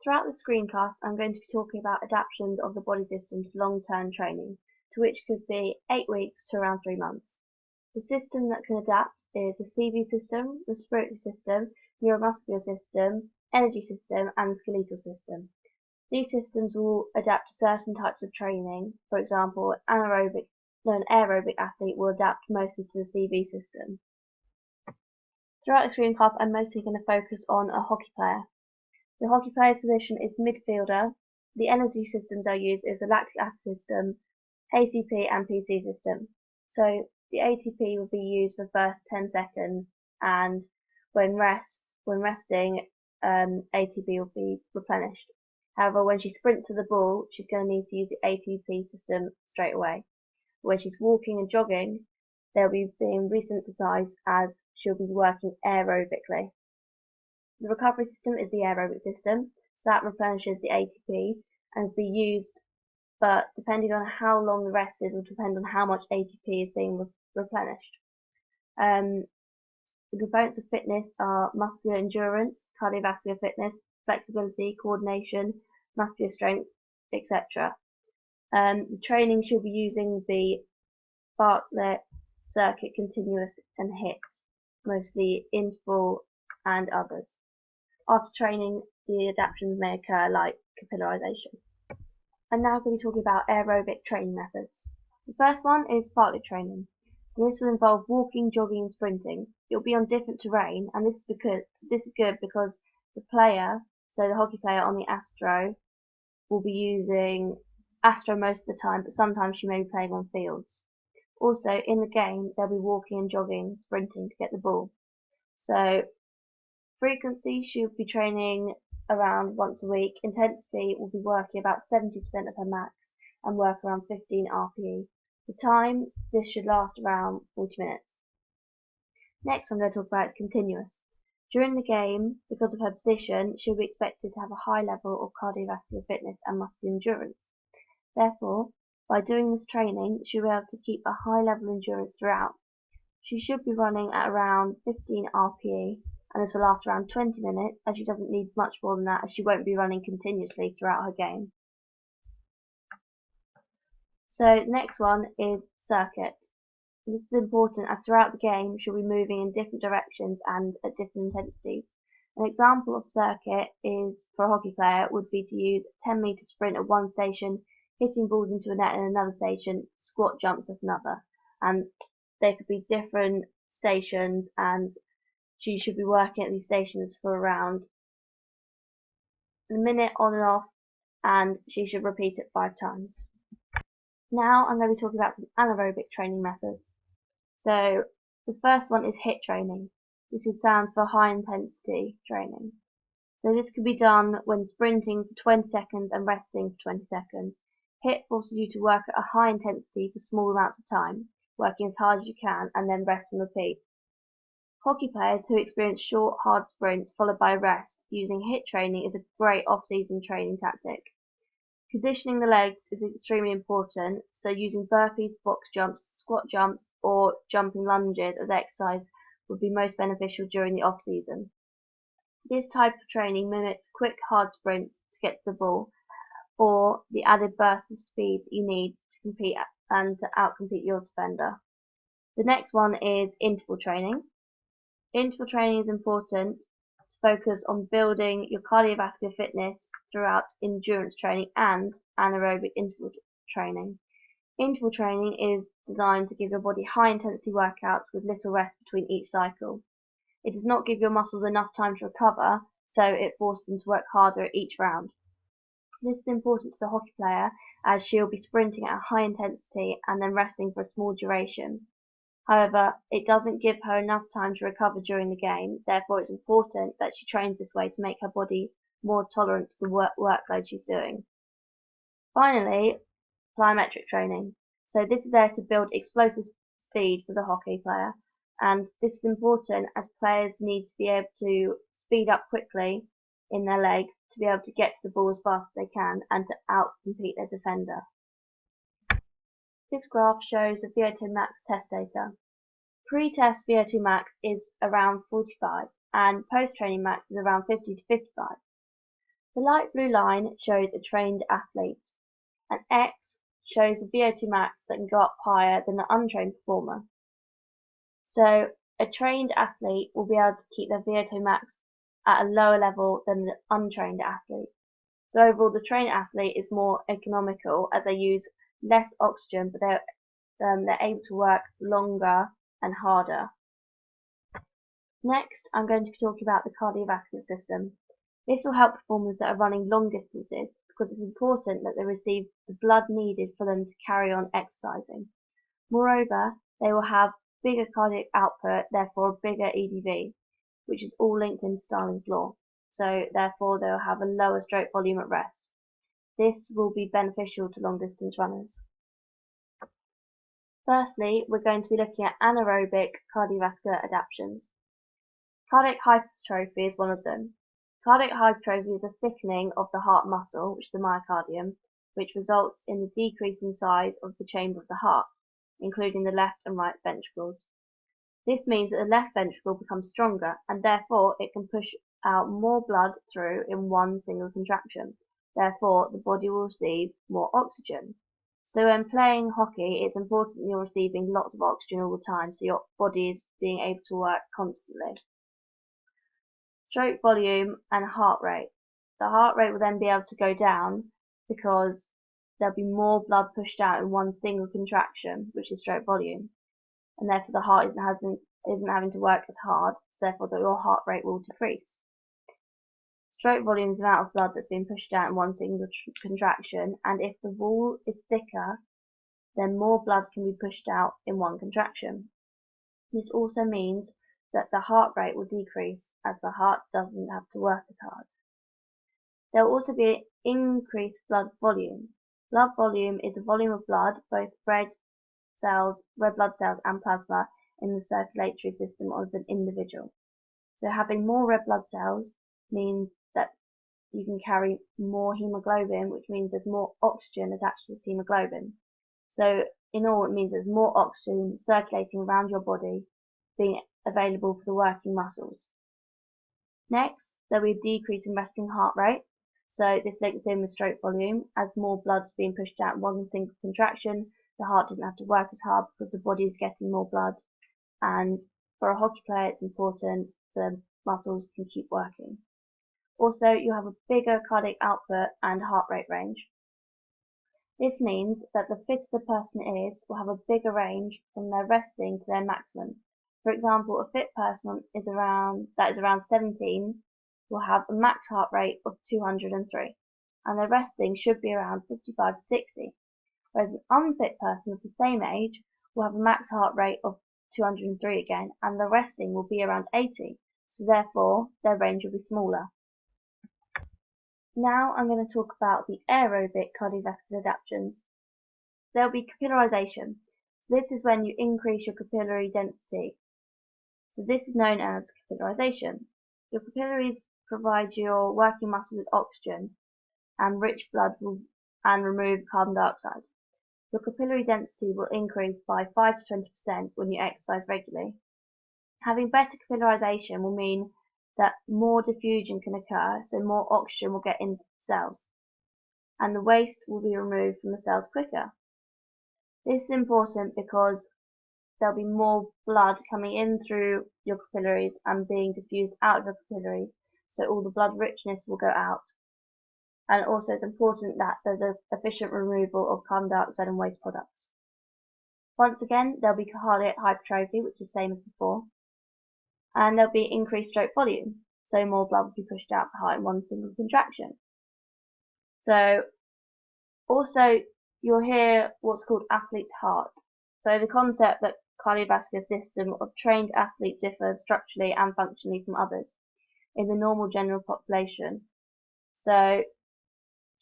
Throughout the screencast, I'm going to be talking about adaptations of the body system to long-term training, to which could be 8 weeks to around 3 months. The system that can adapt is the CV system, the respiratory system, neuromuscular system, energy system, and the skeletal system. These systems will adapt to certain types of training. For example, an aerobic athlete will adapt mostly to the CV system. Throughout the screencast, I'm mostly going to focus on a hockey player. The hockey player's position is midfielder. The energy systems I use is the lactic acid system, ATP and PC system. So the ATP will be used for the first 10 seconds, and when resting, ATP will be replenished. However, when she sprints to the ball, she's going to need to use the ATP system straight away. When she's walking and jogging, they'll be being resynthesized as she'll be working aerobically. The recovery system is the aerobic system, so that replenishes the ATP and is being used, but depending on how long the rest is will depend on how much ATP is being replenished. The components of fitness are muscular endurance, cardiovascular fitness, flexibility, coordination, muscular strength, etc. The training she'll be using the Bartlett circuit, continuous and HIIT, mostly interval and others. After training, the adaptations may occur like capillarization. I'm now going to be talking about aerobic training methods. The first one is fartlek training. So this will involve walking, jogging and sprinting. It will be on different terrain, and this is good because the player, so the hockey player on the Astro, will be using Astro most of the time, but sometimes she may be playing on fields. Also, in the game, they'll be walking and jogging, sprinting to get the ball. So frequency, she'll be training around once a week. Intensity will be working about 70% of her max and work around 15 RPE. The time, this should last around 40 minutes. Next one I'm going to talk about is continuous. During the game, because of her position, she'll be expected to have a high level of cardiovascular fitness and muscular endurance. Therefore, by doing this training, she'll be able to keep a high level of endurance throughout. She should be running at around 15 RPE, and this will last around 20 minutes, as she doesn't need much more than that, as she won't be running continuously throughout her game. So the next one is circuit. This is important as throughout the game she'll be moving in different directions and at different intensities. An example of circuit is, for a hockey player, would be to use a 10-meter sprint at one station, hitting balls into a net in another station, squat jumps at another. And there could be different stations, and she should be working at these stations for around a minute on and off, and she should repeat it 5 times. Now I'm going to be talking about some anaerobic training methods. So the first one is HIIT training. This stands for high intensity training. So this can be done when sprinting for 20 seconds and resting for 20 seconds. HIIT forces you to work at a high intensity for small amounts of time, working as hard as you can, and then rest and repeat. Hockey players who experience short, hard sprints followed by rest using HIIT training is a great off-season training tactic. Conditioning the legs is extremely important, so using burpees, box jumps, squat jumps, or jumping lunges as exercise would be most beneficial during the off-season. This type of training mimics quick, hard sprints to get to the ball, or the added burst of speed that you need to compete and to outcompete your defender. The next one is interval training. Interval training is important to focus on building your cardiovascular fitness throughout endurance training and anaerobic interval training. Interval training is designed to give your body high intensity workouts with little rest between each cycle. It does not give your muscles enough time to recover, so it forces them to work harder at each round. This is important to the hockey player, as she'll be sprinting at a high intensity and then resting for a small duration. However, it doesn't give her enough time to recover during the game, therefore it's important that she trains this way to make her body more tolerant to the workload she's doing. Finally, plyometric training. So this is there to build explosive speed for the hockey player, and this is important as players need to be able to speed up quickly in their leg to be able to get to the ball as fast as they can and to outcompete their defender. This graph shows the VO2 max test data. Pre-test VO2 max is around 45 and post-training max is around 50 to 55. The light blue line shows a trained athlete, and X shows a VO2 max that can go up higher than an untrained performer. So a trained athlete will be able to keep their VO2 max at a lower level than the untrained athlete. So overall, the trained athlete is more economical as they use less oxygen, but they're able to work longer and harder. Next, I'm going to be talking about the cardiovascular system. This will help performers that are running long distances because it's important that they receive the blood needed for them to carry on exercising. Moreover, they will have bigger cardiac output, therefore a bigger EDV, which is all linked in Starling's law. So therefore they'll have a lower stroke volume at rest. This will be beneficial to long distance runners. Firstly, we're going to be looking at anaerobic cardiovascular adaptations. Cardiac hypertrophy is one of them. Cardiac hypertrophy is a thickening of the heart muscle, which is the myocardium, which results in the decrease in size of the chamber of the heart, including the left and right ventricles. This means that the left ventricle becomes stronger, and therefore it can push out more blood through in one single contraction. Therefore, the body will receive more oxygen. So when playing hockey, it's important that you're receiving lots of oxygen all the time, so your body is being able to work constantly. Stroke volume and heart rate. The heart rate will then be able to go down because there'll be more blood pushed out in one single contraction, which is stroke volume, and therefore the heart isn't having to work as hard, so therefore your heart rate will decrease. Stroke volume is the amount of blood that's being pushed out in one single contraction, and if the wall is thicker, then more blood can be pushed out in one contraction. This also means that the heart rate will decrease as the heart doesn't have to work as hard. There will also be increased blood volume. Blood volume is the volume of blood, both red blood cells and plasma, in the circulatory system of an individual. So having more red blood cells means that you can carry more hemoglobin, which means there's more oxygen attached to this hemoglobin. So in all, it means there's more oxygen circulating around your body, being available for the working muscles. Next, there will be a decrease in resting heart rate. So this links in with stroke volume. As more blood is being pushed out in one single contraction, the heart doesn't have to work as hard because the body is getting more blood. And for a hockey player, it's important the muscles can keep working. Also, you have a bigger cardiac output and heart rate range. This means that the fitter the person is will have a bigger range from their resting to their maximum. For example, a fit person that is around 17 will have a max heart rate of 203, and their resting should be around 55 to 60, whereas an unfit person of the same age will have a max heart rate of 203 again, and the resting will be around 80, so therefore their range will be smaller. Now I'm going to talk about the aerobic cardiovascular adaptations. There will be capillarization. So this is when you increase your capillary density. So this is known as capillarization. Your capillaries provide your working muscle with oxygen and rich blood and remove carbon dioxide. Your capillary density will increase by 5 to 20% when you exercise regularly. Having better capillarization will mean that more diffusion can occur, so more oxygen will get into the cells, and the waste will be removed from the cells quicker. This is important because there'll be more blood coming in through your capillaries and being diffused out of your capillaries, so all the blood richness will go out. And also it's important that there's an efficient removal of carbon dioxide and waste products. Once again, there'll be cardiac hypertrophy, which is the same as before, and there'll be increased stroke volume, so more blood will be pushed out the heart in one single contraction. So also you'll hear what's called athlete's heart. So the concept that cardiovascular system of trained athlete differs structurally and functionally from others in the normal general population. So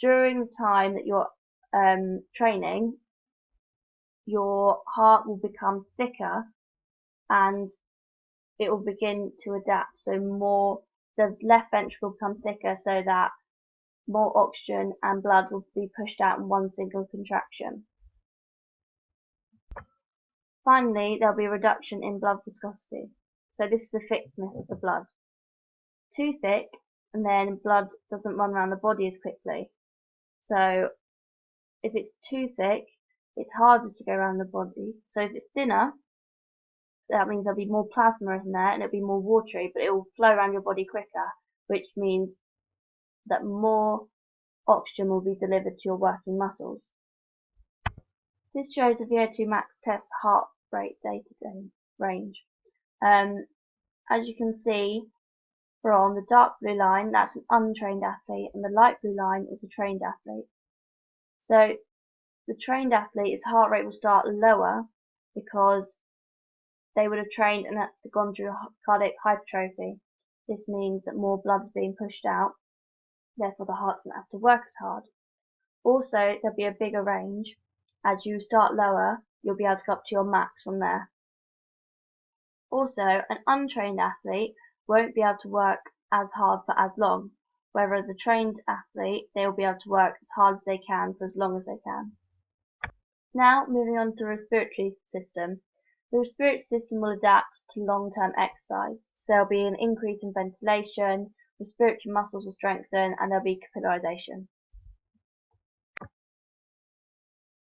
during the time that you're training, your heart will become thicker and it will begin to adapt. So the left ventricle will become thicker so that more oxygen and blood will be pushed out in one single contraction. Finally, there'll be a reduction in blood viscosity. So this is the thickness of the blood. Too thick and then blood doesn't run around the body as quickly. So if it's too thick, it's harder to go around the body. So if it's thinner, that means there'll be more plasma in there and it'll be more watery, but it will flow around your body quicker, which means that more oxygen will be delivered to your working muscles. This shows a VO2 max test heart rate data range. As you can see from the dark blue line, that's an untrained athlete, and the light blue line is a trained athlete. So the trained athlete's heart rate will start lower because they would have trained and gone through cardiac hypertrophy. This means that more blood is being pushed out, therefore the heart doesn't have to work as hard. Also, there'll be a bigger range. As you start lower, you'll be able to go up to your max from there. Also, an untrained athlete won't be able to work as hard for as long, whereas a trained athlete, they'll be able to work as hard as they can for as long as they can. Now, moving on to the respiratory system. The respiratory system will adapt to long-term exercise. So there'll be an increase in ventilation, respiratory muscles will strengthen, and there'll be capillarization.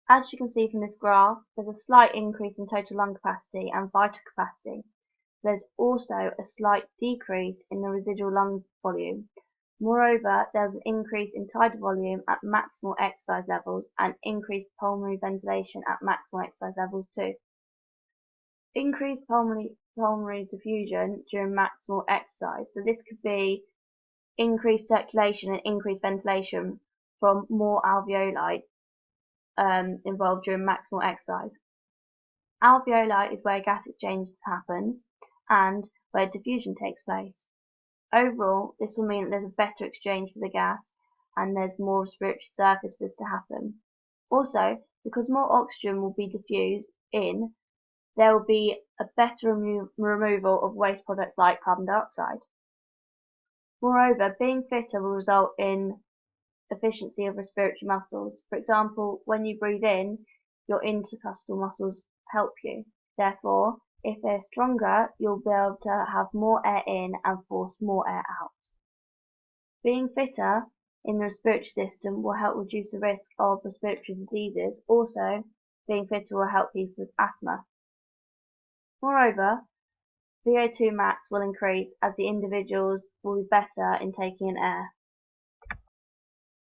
As you can see from this graph, there's a slight increase in total lung capacity and vital capacity. There's also a slight decrease in the residual lung volume. Moreover, there's an increase in tidal volume at maximal exercise levels and increased pulmonary ventilation at maximal exercise levels too. Increased pulmonary diffusion during maximal exercise. So this could be increased circulation and increased ventilation from more alveoli involved during maximal exercise. Alveoli is where gas exchange happens and where diffusion takes place. Overall, this will mean that there's a better exchange for the gas and there's more respiratory surface for this to happen. Also, because more oxygen will be diffused in, there will be a better removal of waste products like carbon dioxide. Moreover, being fitter will result in efficiency of respiratory muscles. For example, when you breathe in, your intercostal muscles help you. Therefore, if they're stronger, you'll be able to have more air in and force more air out. Being fitter in the respiratory system will help reduce the risk of respiratory diseases. Also, being fitter will help people with asthma. Moreover, VO2 max will increase as the individuals will be better in taking in air.